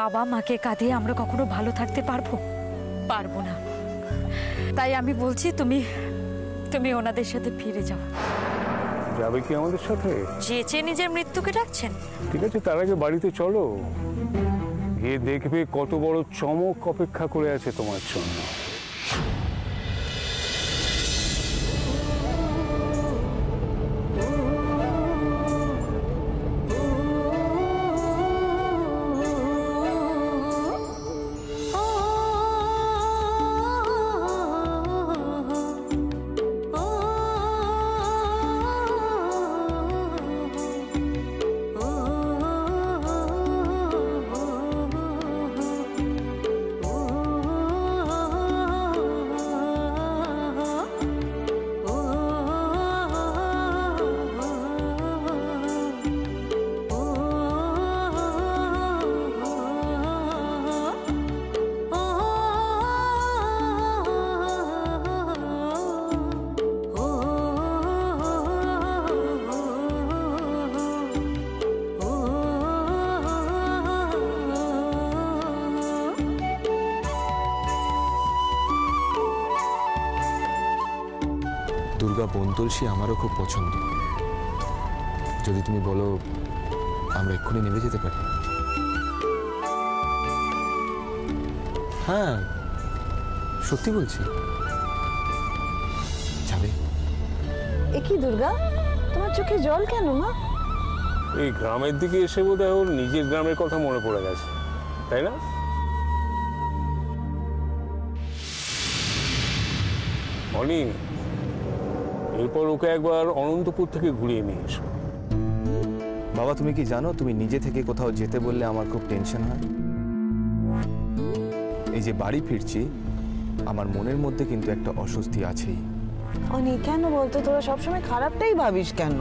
বাবা মাকে কাঁদিয়ে আমরা কখনো ভালো থাকতে পারবো? পারবো না। তাই আমি বলছি তুমি তুমি ওনাদের সাথে ফিরে যাও। যাবে কি আমাদের সাথে? চেঁচে নিজের মৃত্যুকে ডাকছেন? ঠিক আছে, তার আগে বাড়িতে চলো, গিয়ে দেখবে কত বড় চমক অপেক্ষা করে আছে তোমার জন্য। দুর্গা বনতুলসী আমারও খুব পছন্দ। যদি তুমি বলো আমরা এক্ষুনি নেমে যেতে পারি। হ্যাঁ সত্যি বলছি, যাবে? এ কি দুর্গা, তোমার চোখে জল কেন মা? এই গ্রামের দিকে এসে বোধহয় ওর নিজের গ্রামের কথা মনে পড়ে গেছে, তাই না? অনি, এরপর ওকে একবার অনন্তপুর থেকে ঘুরিয়ে নিয়ে এসো। বাবা তুমি কি জানো, তুমি নিজে থেকে কোথাও যেতে বললে আমার খুব টেনশন হয়। এই যে বাড়ি ফিরছি, আমার মনের মধ্যে কিন্তু একটা অস্বস্তি আছেই। অনি কেন বলতো, তোরা সবসময় খারাপটাই ভাবিস কেন?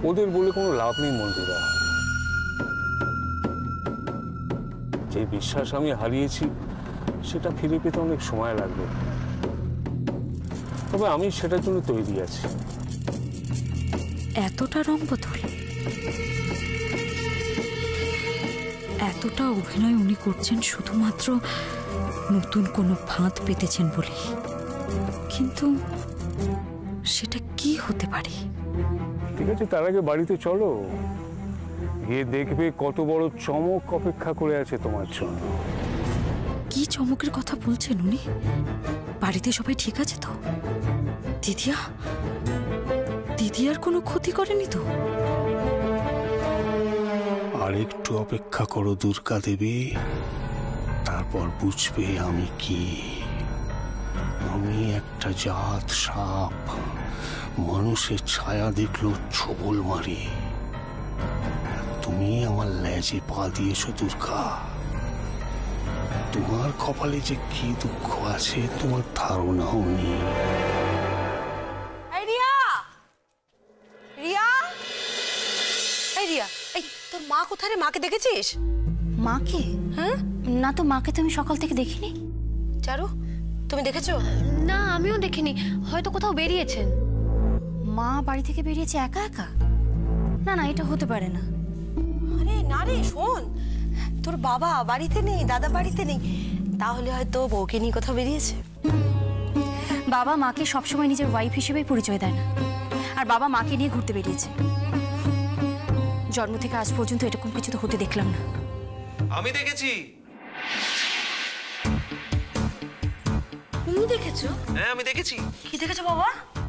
ওদের বলে কোনো লাভ নেই মন্দিরা। যে বিশ্বাস আমি হারিয়েছি সেটা ফিরে পেতে অনেক সময় লাগবে, তবে আমি সেটার জন্য তৈরি আছি। এতটা রং বদল, এতটা অভিনয় উনি করছেন শুধুমাত্র নতুন কোনো ফাঁদ পেতেছেন বলে, কিন্তু সেটা কি হতে পারে? ঠিক আছে, তার আগে বাড়িতে চলো, গিয়ে দেখবে কত বড় চমক অপেক্ষা করে আছে তোমার জন্য। কি চমকের কথা বলছেন উনি? বাড়িতে সবাই ঠিক আছে তো? দিদিয়ার কোনো ক্ষতি করেনি তো? আর একটু অপেক্ষা করো দুর্গা দেবী, তারপর বুঝবে আমি কি। আমি একটা জাত সাপ, মানুষের ছায়া দেখলো ছোবল মারি। তুমি আমার লেজে পা দিয়েছো দুর্গা। তোমার কপালে যে কি দুঃখ আছে তোমার ধারণাও নেই। তোর মা কোথায় রে? মাকে দেখেছিস? মাকে? হ্যাঁ না তো, মাকে তো আমি সকাল থেকে দেখিনি। চারু তুমি দেখেছো? না আমিও দেখিনি, হয়তো কোথাও বেরিয়েছেন। মা বাড়ি থেকে বেরিয়েছে একা একা? না না, এটা হতে পারে না। আরে না রে, শোন, তোর বাবা বাড়িতে নেই, দাদা বাড়িতে নেই, তাহলে হয়তো বউকে নিয়ে কোথাও বেরিয়েছে। বাবা মাকে সবসময় নিজের ওয়াইফ হিসেবেই পরিচয় দেয় না, আর বাবা মাকে নিয়ে ঘুরতে বেরিয়েছে। জন্ম থেকে আজ পর্যন্ত এরকম কিছু তো হতে দেখলাম না। আমি দেখেছি। তুমি দেখেছো? হ্যাঁ আমি দেখেছি। কি দেখেছো বাবা?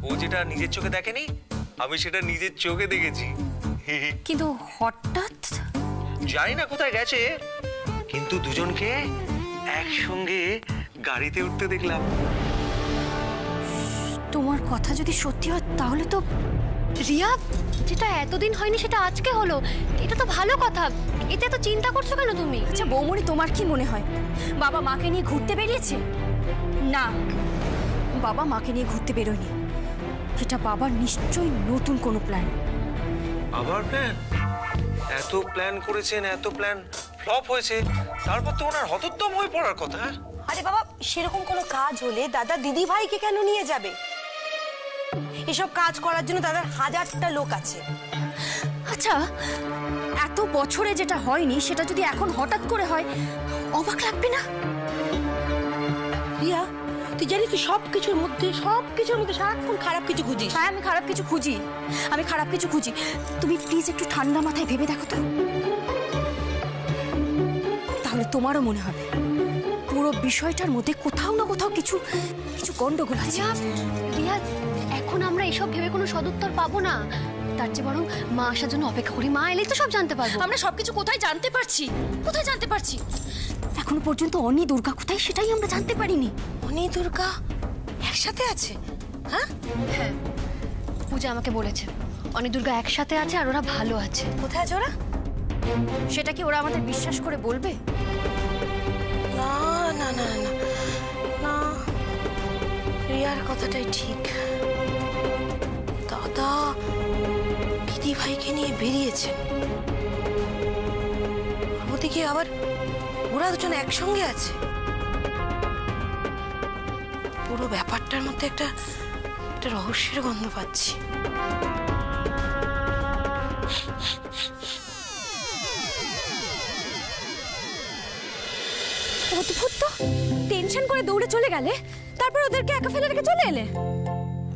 ও যেটা নিজের চোখে দেখেনি, আমি সেটা নিজের চোখে দেখেছি। কিন্তু হঠাৎ জানি না কোথায় গেছে, কিন্তু দুজনকে একসঙ্গে গাড়িতে উঠতে দেখলাম। তোমার কথা যদি সত্যি হয় তাহলে তো রিয়া, যেটা এতদিন হয়নি সেটা আজকে হলো, এটা তো ভালো কথা। এতে তো চিন্তা করছো কেন তুমি? আচ্ছা বৌমনি, তোমার কি মনে হয় বাবা মাকে নিয়ে ঘুরতে বেরিয়েছে? না, বাবা মাকে নিয়ে ঘুরতে বেরোয়নি। এটা বাবার নিশ্চয়ই নতুন কোনো প্ল্যান। আবার প্ল্যান? এত প্ল্যান করেছেন, এত প্ল্যান ফ্লপ হয়েছে, তারপর তো ওনার হতোদ্যম হয়ে পড়ার কথা। আরে বাবা, সেরকম কোনো কাজ হলে দাদা দিদি ভাইকে কেন নিয়ে যাবে? এসব কাজ করার জন্য তাদের হাজারটা লোক আছে। আচ্ছা, এত বছরে যেটা হয়নি সেটা যদি এখন হঠাৎ করে হয়, অবাক লাগবে না? রিয়া, তুই জানিস তুই সবকিছুর মধ্যে সারাক্ষণ খারাপ কিছু খুঁজিস। হ্যাঁ, আমি খারাপ কিছু খুঁজি। তুমি প্লিজ একটু ঠান্ডা মাথায় ভেবে দেখো তো, তাহলে তোমারও মনে হবে পুরো বিষয়টার মধ্যে কোথাও না কোথাও কিছু গন্ডগোল আছে। রিয়া, এখন আমরা এসব ভেবে কোনো সদুত্তর পাবো না। তার চেয়ে বরং মা আসার জন্য অপেক্ষা করি। মা এলেই তো সব জানতে পারবো। আমরা সবকিছু কোথায় জানতে পারছি? এখনো পর্যন্ত অনি দুর্গা কোথায় সেটাই আমরা জানতে পারিনি। অনি দুর্গা একসাথে আছে? হ্যাঁ, পূজা আমাকে বলেছে অনি দুর্গা একসাথে আছে আর ওরা ভালো আছে। কোথায় আছে ওরা? সেটা কি ওরা আমাদের বিশ্বাস করে বলবে? না না না না না, রিয়ার কথাটাই ঠিক। দাদা দিদি ভাইকে নিয়ে বেরিয়েছেন, ওদিকে আবার ওরা দুজন একসঙ্গে আছে। পুরো ব্যাপারটার মধ্যে একটা রহস্যের গন্ধ পাচ্ছি। অদ্ভুত তো, টেনশন করে দৌড়ে চলে গেলে, তারপর ওদেরকে একা ফেলে রেখে চলে এলে।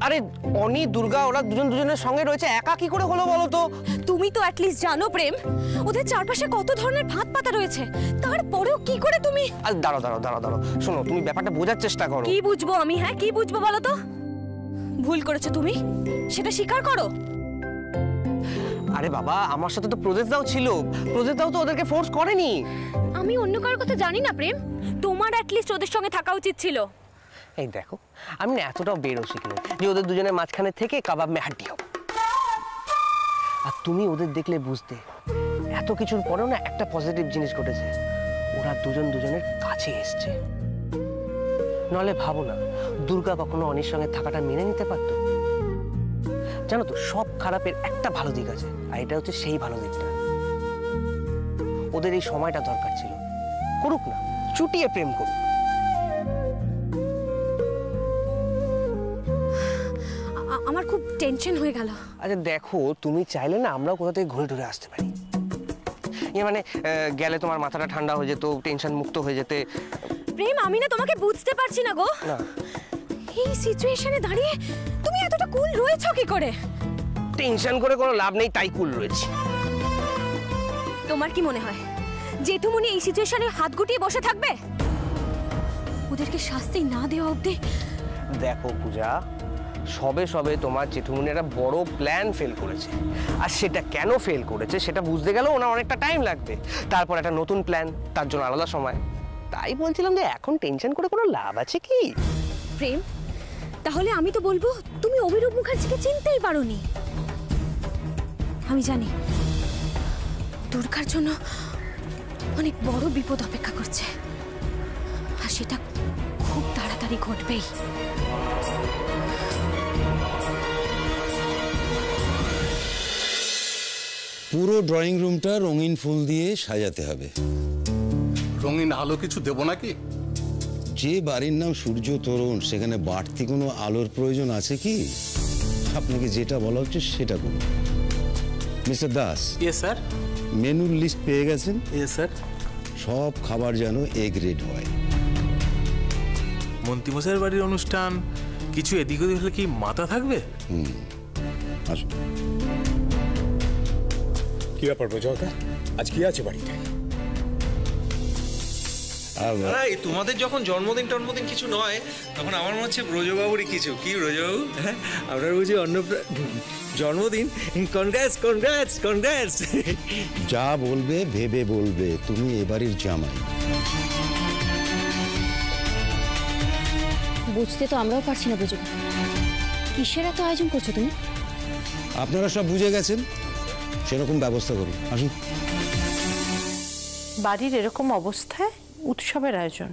আরে অনি দুর্গা ওরা দুজনের সঙ্গে রয়েছে, একা কি করে হলো বলো তো? তুমি তো অ্যাটলিস্ট জানো প্রেম, ওদের চারপাশে কত ধরনের ফাঁদ পাতা রয়েছে, তারপরেও কি করে তুমি? আরে দাঁড়াও, শোনো, তুমি ব্যাপারটা বোঝার চেষ্টা করো। কি বুঝবো আমি? হ্যাঁ, কি বুঝবো বলো তো? ভুল করেছো তুমি, সেটা স্বীকার করো। আরে বাবা, আমার সাথে তো প্রজেক্টটাও ছিল, প্রজেক্টটাও তো ওদেরকে ফোর্স করেনি। আমি অন্য কারোর কথা জানি না প্রেম, তোমার অ্যাটলিস্ট ওদের সঙ্গে থাকা উচিত ছিল। এই দেখো, আমি না এতটাও বেরোসিক নই যে ওদের দুজনের মাঝখানে থেকে কাবাব মে হাড্ডি হব। আর তুমি ওদের দেখলে বুঝতে, এত কিছুর পরেও না একটা পজিটিভ জিনিস ঘটেছে, ওরা দুজনের কাছে এসছে। নাহলে ভাবো না, দুর্গা কখনো অনির সঙ্গে থাকাটা মেনে নিতে পারতো? জানো তো, সব খারাপের একটা ভালো দিক আছে, আর এটা হচ্ছে সেই ভালো দিকটা। ওদের এই সময়টা দরকার ছিল, করুক না, চুটিয়ে প্রেম করুক। আমার খুব টেনশন হয়ে গেল। আচ্ছা দেখো, তুমি চাইলে না আমরাও কোথা থেকে ঘুরে ঘুরে আসতে পারি। মানে গেলে তোমার মাথাটা ঠান্ডা হয়ে যেত, টেনশন মুক্ত হয়ে যেতে। প্রেম, আমি না তোমাকে বুঝতে পারছি না গো। না, এই সিচুয়েশনে দাঁড়িয়ে তুমি এতটা কুল রয়েছো কি করে? টেনশন করে কোনো লাভ নেই, তাই কুল রয়েছে। তোমার কি মনে হয় জেঠুমনি এই সিচুয়েশনে হাত গুটিয়ে বসে থাকবে? ওদেরকে শাস্তি না দেওয়া অবধি? দেখো পূজা, সবে তোমার জেঠুমনি একটা বড় প্ল্যান ফেল করেছে, আর সেটা কেন ফেল করেছে সেটা বুঝতে গেলেও ওনার অনেকটা টাইম লাগবে। তারপর একটা নতুন প্ল্যান, তার জন্য আলাদা সময়। তাই বলছিলাম যে এখন টেনশন করে কোনো লাভ আছে কি? প্রেম, তাহলে আমি তো বলবো তুমি অভিরূপ মুখার্জিকে চিনতেই পারোনি। আমি জানি দুর্গার জন্য অনেক বড় বিপদ অপেক্ষা করছে, আর সেটা খুব তাড়াতাড়ি ঘটবেই। পুরো ড্রয়িং রুমটা রঙিন ফুল দিয়ে সাজাতে হবে। রঙিন আলো কিছু দেবো নাকি? যে বাড়ির নাম সূর্য তরুণ, সেখানে বাড়তি কোনো আলোর প্রয়োজন আছে কি? আপনাকে যেটা বলা হচ্ছে সেটা করুন। মিস্টার দাস। Yes sir. মেনুর লিস্ট পেয়ে গেছেন? Yes sir. সব খাবার যেন এ গ্রেড হয়। মন্ত্রীমশাইয়ের বাড়ির অনুষ্ঠান, কিছু এদিক ওদিক হলে কি মাথা থাকবে? আসুন। কি ব্যাপার বোঝাওটা? আজ কি আছে বাড়িতে? তোমাদের যখন জন্মদিন কিছু নয়, তখন আমার মনে হচ্ছে ব্রজবাবুরই কিছু। কি ব্রজবাবু, আপনার বুঝি জন্মদিন? কনগ্রাটস। যা বলবে ভেবে বলবে, তুমি এবারের জামাই। বুঝতে তো আমরাও পারছি না বুঝো, কিসের এত আয়োজন করছো তুমি? আপনারা সব বুঝে গেছেন, সেরকম ব্যবস্থা করুন। আসুন। বাড়ির এরকম অবস্থায় উৎসবের আয়োজন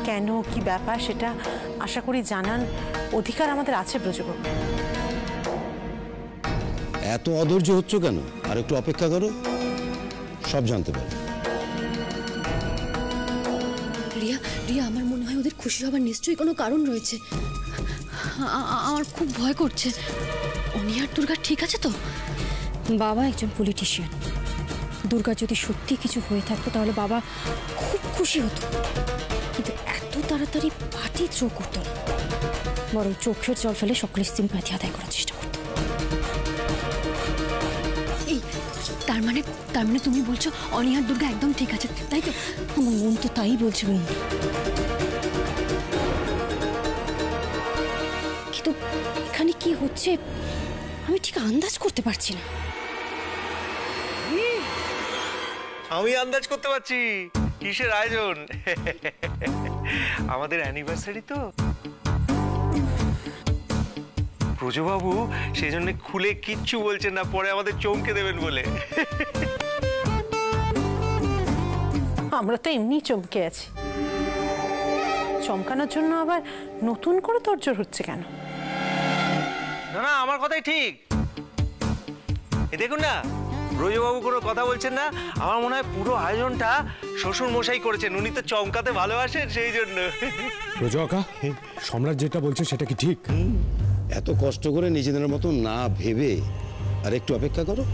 কেন, কি ব্যাপার, সেটা আশা করি জানার অধিকার আমাদের আছে ব্রজবাবু। এত অধৈর্য হচ্ছ কেন? আর একটু অপেক্ষা করো, সব জানতে পারো। রিয়া, আমার মনে হয় ওদের খুশি হবার নিশ্চয়ই কোনো কারণ রয়েছে। আমার খুব ভয় করছে। অনিহার দুর্গা ঠিক আছে তো? বাবা একজন পলিটিশিয়ান, দুর্গা যদি সত্যি কিছু হয়ে থাকতো তাহলে বাবা খুব খুশি হতো, কিন্তু এত তাড়াতাড়ি পাটি থ্রো করতো না, বরং চোখের জল ফেলে সকলের সিম্প্যাথি আদায় করার চেষ্টা করতো। এই তার মানে তুমি বলছো অনিহার দুর্গা একদম ঠিক আছে, তাই তো? আমার মন তো তাই বলছে বন্ধু, কিন্তু এখানে কি হচ্ছে আমি ঠিক আন্দাজ করতে পারছি না। আমি আন্দাজ করতে পারছি কিসের আয়োজন। আমাদের অ্যানিভার্সারি তো ব্রজবাবু, সেই জন্য খুলে কিচ্ছু বলছেন না, পরে আমাদের চমকে দেবেন বলে। আমরা তো এমনি চমকে আছি, চমকানোর জন্য আবার নতুন করে তোড়জোড় হচ্ছে কেন? না না, আমার কথাই ঠিক। দেখুন না, ব্রজবাবু কোনো কথা বলছেন না। আমার মনে হয় পুরো আয়োজনটা শ্বশুর মশাই করেছেন, উনি তো চমকাতে ভালোবাসেন, সেই জন্য। ব্রজকা, সম্রাট যেটা বলছে সেটা কি ঠিক? এত কষ্ট করে নিজেদের মতো না ভেবে আর একটু অপেক্ষা করো।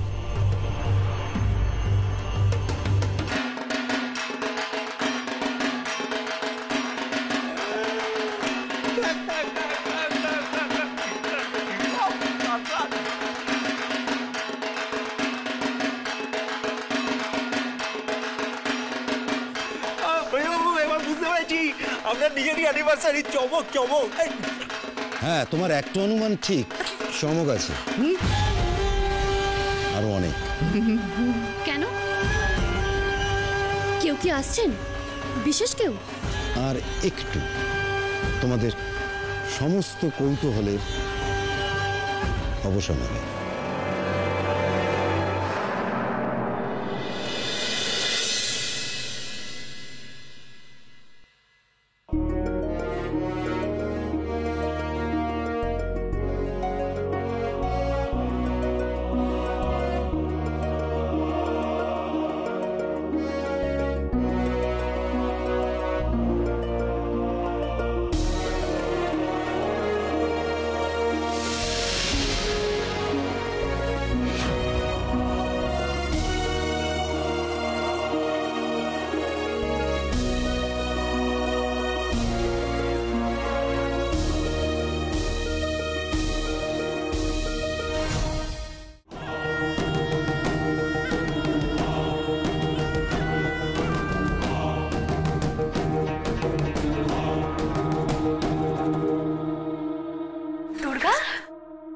আপনার নিজেরই অ্যানিভার্সারি, চমক চমক। হ্যাঁ, তোমার একটা অনুমান ঠিক, চমক আছে আরো অনেক। কেন? কেউ কি আসছেন বিশেষ কেউ? আর একটু তোমাদের সমস্ত কৌতূহলের অবসান হবে।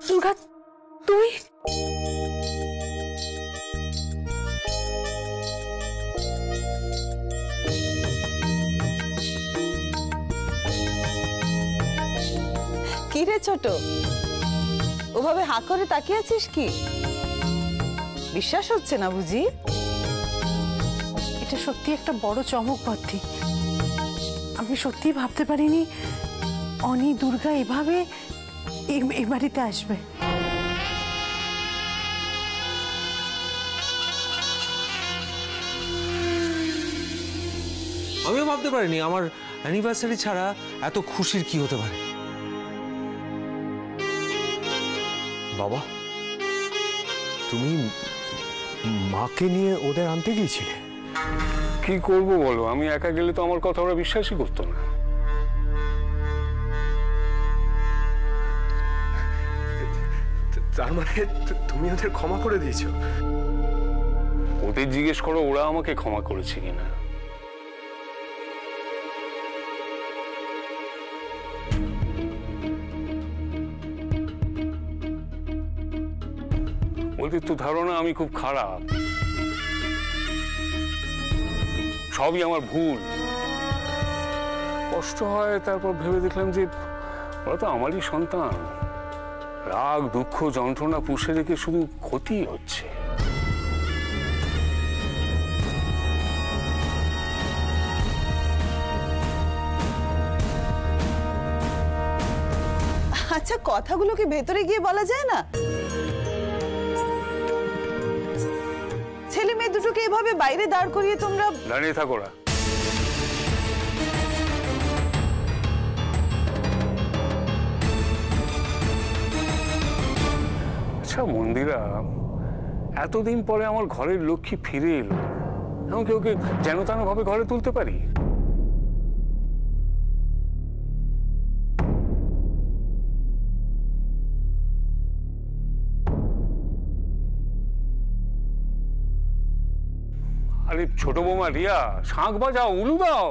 দুর্গা, তুই? কি রে ছোট, ওভাবে হাঁ করে তাকিয়ে আছিস কি? বিশ্বাস হচ্ছে না বুঝি? এটা সত্যি একটা বড় চমক বদ্ধি। আমি সত্যি ভাবতে পারিনি অনি দুর্গা এভাবে এই বাড়িতে আসবে। আমিও ভাবতে পারিনি আমার অ্যানিভার্সারি ছাড়া এত খুশির কি হতে পারে। বাবা, তুমি মাকে নিয়ে ওদের আনতে গিয়েছিলে? কি করব বলো, আমি একা গেলে তো আমার কথা ওরা বিশ্বাসই করতো না। তার মানে তুমি ওদের ক্ষমা করে দিয়েছো? ওদের জিজ্ঞেস করো ওরা আমাকে ক্ষমা করেছে কিনা। ওদের তো ধারণা আমি খুব খারাপ, সবই আমার ভুল। কষ্ট হয়, তারপর ভেবে দেখলাম যে ওরা তো আমারই সন্তান। রাগ, দুঃখ, যন্ত্রণা পুষে রেখে শুধু ক্ষতি হচ্ছে। আচ্ছা, কথাগুলো কি ভেতরে গিয়ে বলা যায় না? ছেলে মেয়ে দুটোকে এভাবে বাইরে দাঁড় করিয়ে তোমরা দাঁড়িয়ে থাকো না। আচ্ছা মন্দিরা, এতদিন পরে আমার ঘরের লক্ষ্মী ফিরে এলো, এমনকি ওকে যেন তেন ভাবে ঘরে তুলতে পারি? আরে ছোট বৌমা রিয়া, শাঁখ বাজাও, উলু দাও।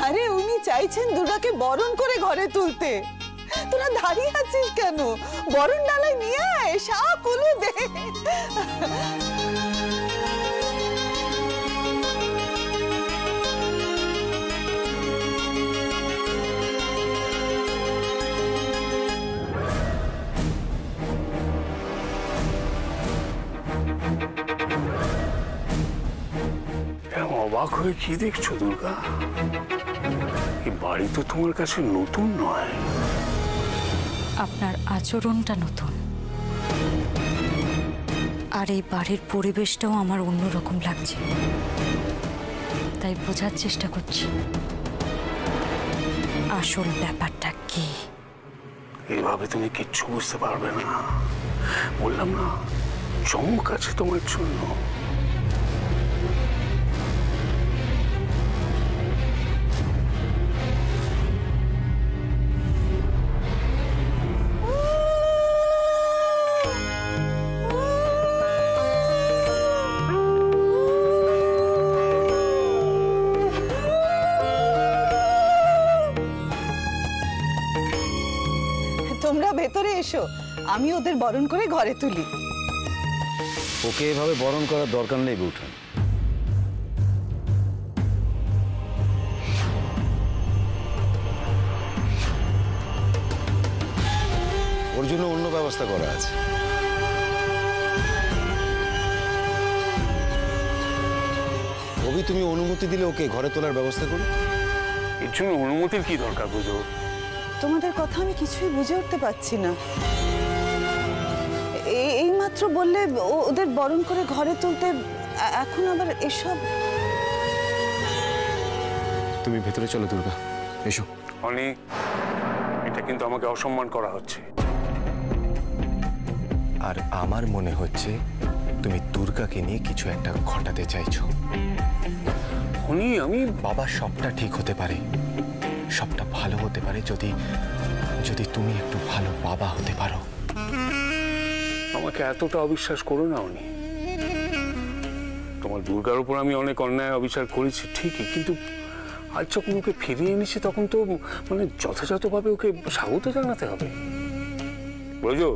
আরে উনি চাইছেন দুর্গাকে বরণ করে ঘরে তুলতে। তোরা দাঁড়িয়ে আছিস কেন? বরণ ডালায় নিয়ে আয়, শাঁখ উলু দে। অবাক হয়ে কি দেখছো দুর্গা? এই বাড়ি তো তোমার কাছে নতুন নয়। আপনার আচরণটা নতুন, আর এই বাড়ির পরিবেশটাও আমার অন্যরকম লাগছে, তাই বোঝার চেষ্টা করছি আসল ব্যাপারটা কি। এইভাবে তুমি কিচ্ছু বুঝতে পারবে না, বললাম না চমক আছে তোমার জন্য। তোমরা ভেতরে এসো, আমি ওদের বরণ করে ঘরে তুলি। ওকে এভাবে বরণ করার দরকার নেই বউঠান। ওর জন্য অন্য ব্যবস্থা করা আছে। কবি, তুমি অনুমতি দিলে ওকে ঘরে তোলার ব্যবস্থা করি। এর জন্য অনুমতির কি দরকার বুঝো? তোমাদের কথা আমি কিছুই বুঝে উঠতে পারছি না। এই মাত্র বললে ওদের বরণ করে ঘরে তুলতে, এখন আবার এসব। তুমি ভেতরে চলো দুর্গা, এসো। অনেক, এটা কিন্তু আমাকে অসম্মান করা হচ্ছে। আর আমার মনে হচ্ছে তুমি দুর্গাকে নিয়ে কিছু একটা ঘটাতে চাইছো। আমি বাবা, সবটা ঠিক হতে পারে, সবটা ভালো হতে পারে যদি যদি তুমি একটু ভালো বাবা হতে পারো। আমাকে এতটা অবিশ্বাস করো না উনি। তোমার দুর্গার উপর আমি অনেক অন্যায় অবিচার করেছি ঠিকই, কিন্তু আজ যখন ওকে ফিরিয়ে এনেছি তখন তো মানে যথাযথভাবে ওকে স্বাগত জানাতে হবে, বুঝো?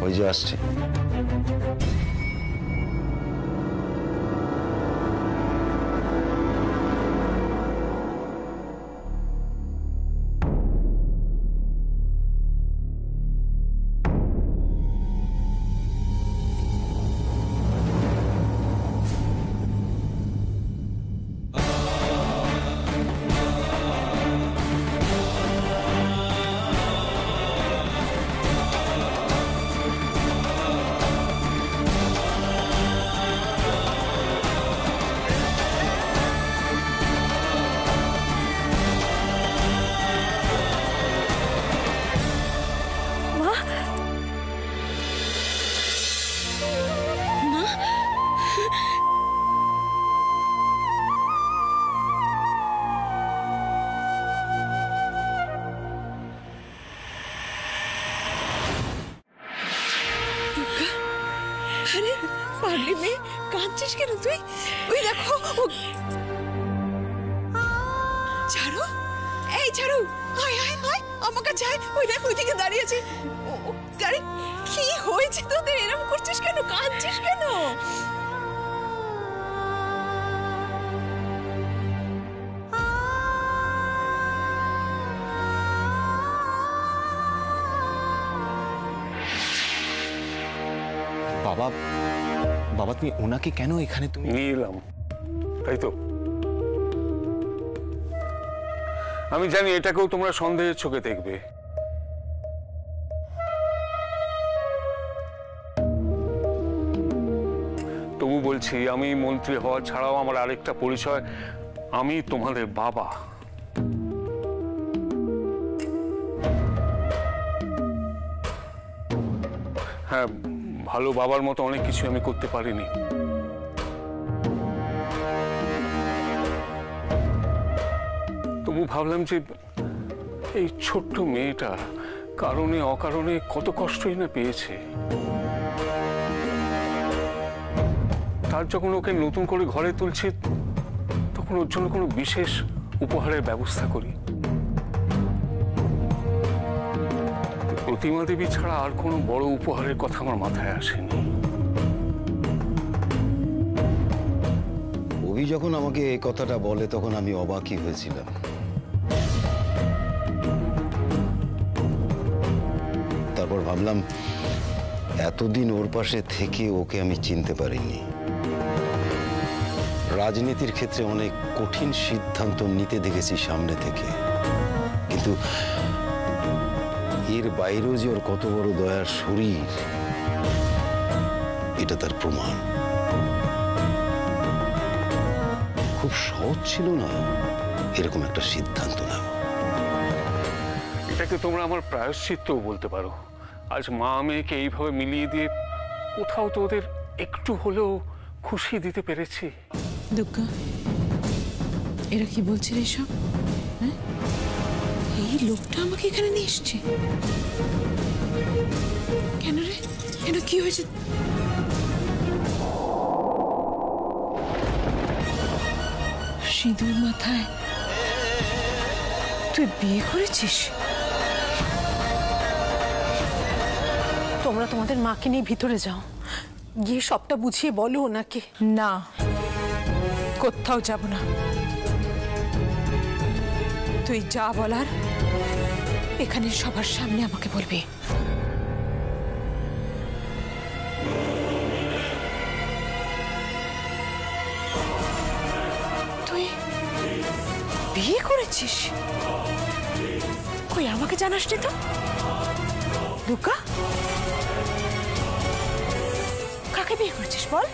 ওই যে আসছে। আরে পাগলি মেয়ে, কাঁদছিস কেন তুই? ওই দেখো ছাড়ো, এই ছাড়ো, আয় আয় আয় আমার কাছে আয়। ওই দেখো ওইদিকে দাঁড়িয়ে আছে। আরে কি হয়েছে তোদের? এরকম করছিস কেন? কাঁদছিস কেন? বাবা, বাবা তুমি ওনাকে কেন এখানে তুমি নিয়ে এলাম? তাই তো, আমি জানি এটাকেও তোমরা সন্দেহের চোখে দেখবে, তবু বলছি বলছি, আমি মন্ত্রী হওয়া ছাড়াও আমার আরেকটা পরিচয়, আমি তোমাদের বাবা। হ্যাঁ, ভালো বাবার মতো অনেক কিছু আমি করতে পারিনি, তবু ভাবলাম যে এই ছোট্ট মেয়েটা কারণে অকারণে কত কষ্টই না পেয়েছে, তার যখন ওকে নতুন করে ঘরে তুলছে তখন ওর জন্য কোনো বিশেষ উপহারের ব্যবস্থা করি। প্রতিমা দেবী ছাড়া আর কোনো বড় উপহারের কথা আমার মাথায় আসেনি। অভি যখন আমাকে এই কথাটা বলে তখন আমি অবাকই হয়েছিলাম। তারপর ভাবলাম এতদিন ওর পাশে থেকে ওকে আমি চিনতে পারিনি। রাজনীতির ক্ষেত্রে অনেক কঠিন সিদ্ধান্ত নিতে দেখেছি সামনে থেকে, কিন্তু এর বাইরেও যে ওর কত বড় দয়ার শরীর, এটা তার প্রমাণ। খুব সহজ ছিল না এরকম একটা সিদ্ধান্ত নেওয়া। এটাকে তোমরা আমার প্রায়শ্চিত্তও বলতে পারো। আজ মা মেয়েকে এইভাবে মিলিয়ে দিয়ে কোথাও তো ওদের একটু হলেও খুশি দিতে পেরেছি। দুর্গা, এরা কি বলছে রে সব? হ্যাঁ, এই লোকটা আমাকে এখানে নিয়ে এসছে কেন রে? কেন, কি হয়েছে? সিঁদুর মাথায়, তুই বিয়ে করেছিস? তোমরা তোমাদের মাকে নিয়ে ভিতরে যাও, গিয়ে সবটা বুঝিয়ে বলো ওনাকে। না, কোথাও যাব না। তুই যা বলার এখানে সবার সামনে আমাকে বলবি। তুই বিয়ে করেছিস? কই, আমাকে জানাসনি তো? দুর্গা, কাকে বিয়ে করেছিস বল?